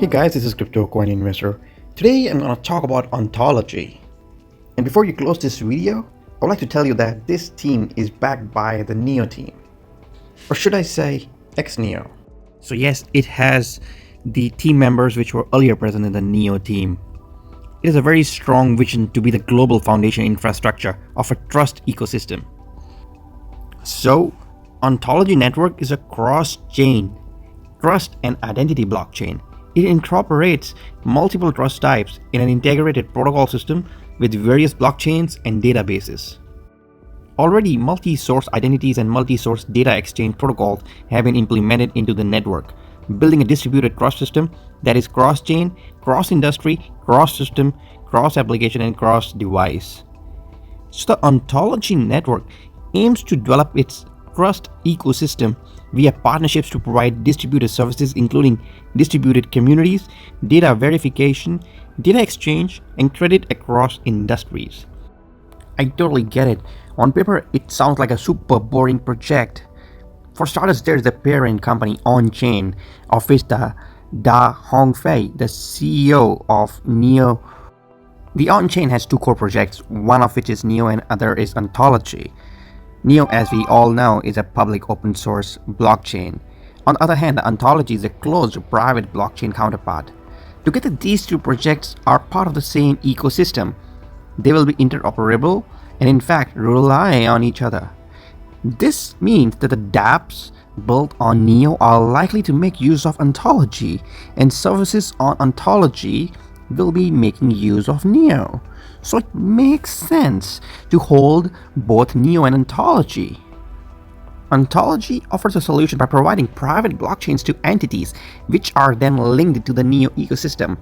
Hey guys, this is Crypto Coin Investor. Today I'm going to talk about Ontology. And before you close this video, I would like to tell you that this team is backed by the Neo team. Or should I say, ex-Neo. So yes, it has the team members which were earlier present in the Neo team. It has a very strong vision to be the global foundation infrastructure of a trust ecosystem. So, Ontology Network is a cross-chain trust and identity blockchain. It incorporates multiple trust types in an integrated protocol system with various blockchains and databases. Already, multi-source identities and multi-source data exchange protocols have been implemented into the network, building a distributed trust system that is cross-chain, cross-industry, cross-system, cross-application, and cross-device. So the Ontology Network aims to develop its trust ecosystem via partnerships to provide distributed services including distributed communities, data verification, data exchange, and credit across industries. I totally get it. On paper, it sounds like a super boring project. For starters, there's the parent company on-chain, of which the Da Hongfei, the CEO of Neo. The on-chain has two core projects, one of which is Neo and other is Ontology. Neo, as we all know, is a public open source blockchain. On the other hand, the Ontology is a closed private blockchain counterpart. Together, these two projects are part of the same ecosystem. They will be interoperable and in fact rely on each other. This means that the dApps built on Neo are likely to make use of Ontology, and services on Ontology will be making use of Neo. So it makes sense to hold both Neo and Ontology. Ontology offers a solution by providing private blockchains to entities, which are then linked to the Neo ecosystem.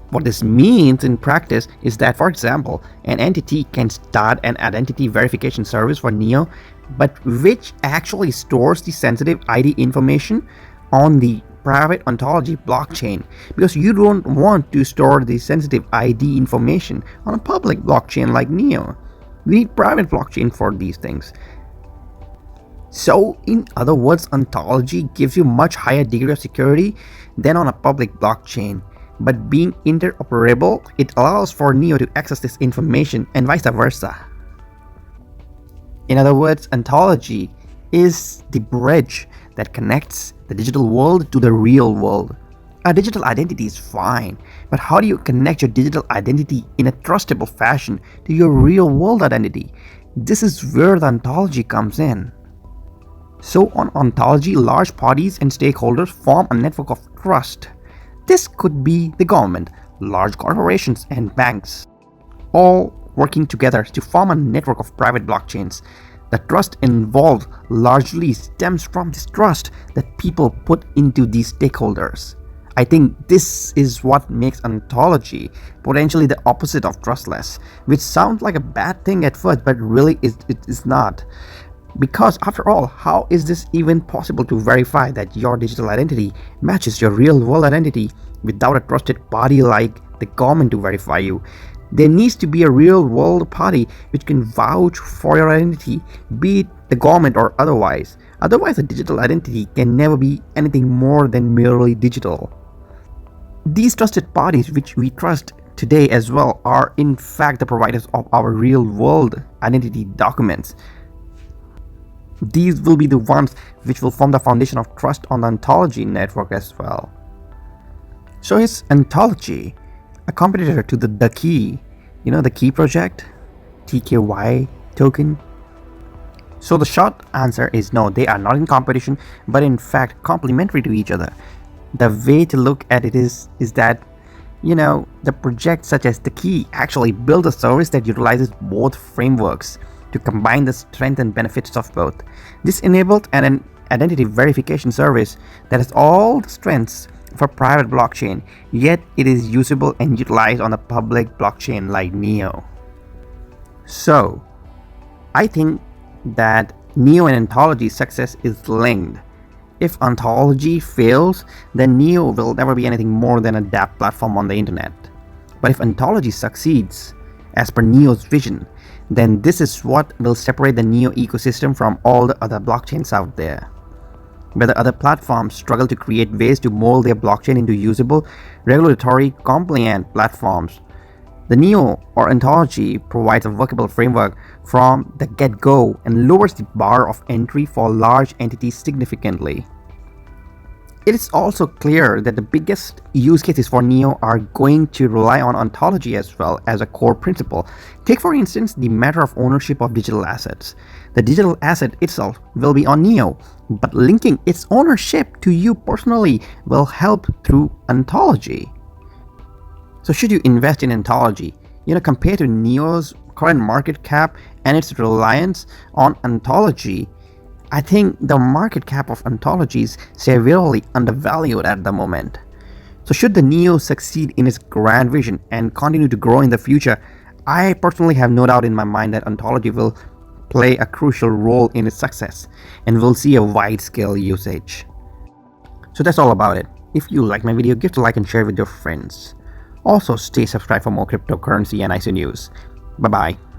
What this means in practice is that, for example, an entity can start an identity verification service for Neo, but which actually stores the sensitive ID information on the private Ontology blockchain, because you don't want to store the sensitive ID information on a public blockchain like Neo. We need private blockchain for these things. So in other words, Ontology gives you much higher degree of security than on a public blockchain. But being interoperable, it allows for Neo to access this information and vice versa. In other words, Ontology is the bridge that connects the digital world to the real world. A digital identity is fine, but how do you connect your digital identity in a trustable fashion to your real world identity? This is where the Ontology comes in. So on Ontology, large parties and stakeholders form a network of trust. This could be the government, large corporations, and banks, all working together to form a network of private blockchains. The trust involved largely stems from this trust that people put into these stakeholders. I think this is what makes Ontology potentially the opposite of trustless, which sounds like a bad thing at first, but really it is not. Because after all, how is this even possible to verify that your digital identity matches your real world identity without a trusted party like the government to verify you? There needs to be a real world party which can vouch for your identity, be it the government or otherwise. Otherwise, a digital identity can never be anything more than merely digital. These trusted parties, which we trust today as well, are in fact the providers of our real world identity documents. These will be the ones which will form the foundation of trust on the Ontology network as well. So is Ontology a competitor to the Key? The Key project? TKY token? So the short answer is no, they are not in competition, but in fact complementary to each other. The way to look at it is that the projects such as the Key actually build a service that utilizes both frameworks to combine the strength and benefits of both. This enabled an identity verification service that has all the strengths for private blockchain, yet it is usable and utilized on a public blockchain like Neo. So, I think that Neo and Ontology's success is linked. If Ontology fails, then Neo will never be anything more than a dApp platform on the internet. But if Ontology succeeds, as per Neo's vision, then this is what will separate the Neo ecosystem from all the other blockchains out there. whether other platforms struggle to create ways to mold their blockchain into usable, regulatory compliant platforms. The Neo or Ontology provides a workable framework from the get-go and lowers the bar of entry for large entities significantly. It is also clear that the biggest use cases for Neo are going to rely on ontology as well as a core principle. Take for instance the matter of ownership of digital assets. The digital asset itself will be on Neo, but linking its ownership to you personally will help through ontology. So should you invest in ontology? Compared to Neo's current market cap and its reliance on ontology, I think the market cap of Ontology is severely undervalued at the moment. So should the Neo succeed in its grand vision and continue to grow in the future, I personally have no doubt in my mind that Ontology will play a crucial role in its success and will see a wide-scale usage. So that's all about it. If you like my video, give it a like and share with your friends. Also, stay subscribed for more cryptocurrency and ICO news. Bye-bye.